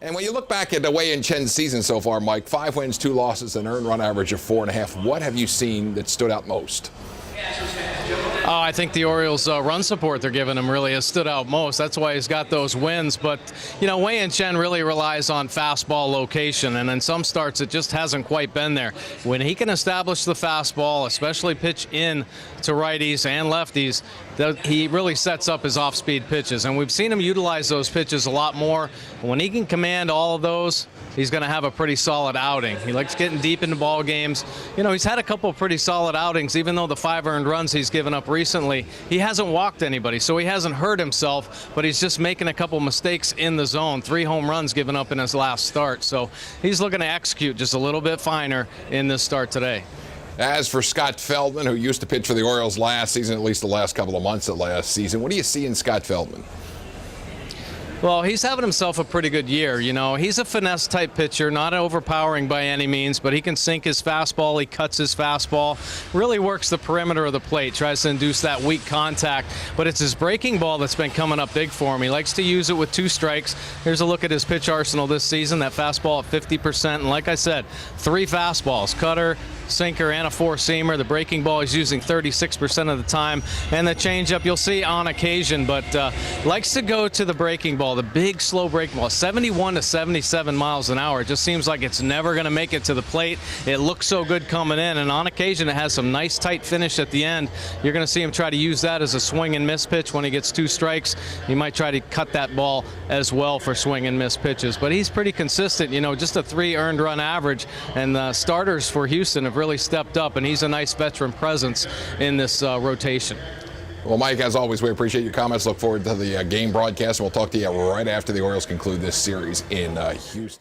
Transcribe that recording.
And when you look back at the Wei and Chen's season so far, Mike, 5 wins, 2 losses, an earned run average of 4.5. What have you seen that stood out most? I think the Orioles' run support they're giving him really has stood out most. That's why he's got those wins. But, you know, Wei and Chen really relies on fastball location, and in some starts it just hasn't quite been there. When he can establish the fastball, especially pitch in to righties and lefties, he really sets up his off-speed pitches. And we've seen him utilize those pitches a lot more. When he can command all of those, he's going to have a pretty solid outing. He likes getting deep into ball games. You know, he's had a couple of pretty solid outings, even though the 5 earned runs he's given up recently. He hasn't walked anybody, so he hasn't hurt himself, but he's just making a couple mistakes in the zone. 3 home runs given up in his last start. So he's looking to execute just a little bit finer in this start today. As for Scott Feldman, who used to pitch for the Orioles last season, at least the last couple of months of last season, what do you see in Scott Feldman? Well, he's having himself a pretty good year. You know, he's a finesse-type pitcher, not overpowering by any means, but he can sink his fastball, he cuts his fastball, really works the perimeter of the plate, tries to induce that weak contact, but it's his breaking ball that's been coming up big for him. He likes to use it with 2 strikes. Here's a look at his pitch arsenal this season, that fastball at 50%, and like I said, 3 fastballs, cutter, sinker, and a 4-seamer. The breaking ball he's using 36% of the time, and the changeup you'll see on occasion, but likes to go to the breaking ball, the big slow breaking ball, 71 to 77 miles an hour. It just seems like it's never going to make it to the plate. It looks so good coming in, and on occasion it has some nice tight finish at the end. You're going to see him try to use that as a swing and miss pitch when he gets 2 strikes. He might try to cut that ball as well for swing and miss pitches, but he's pretty consistent. You know, just a 3 earned run average, and the starters for Houston have really stepped up, and he's a nice veteran presence in this rotation. Well, Mike, as always, we appreciate your comments. Look forward to the game broadcast, and we'll talk to you right after the Orioles conclude this series in Houston.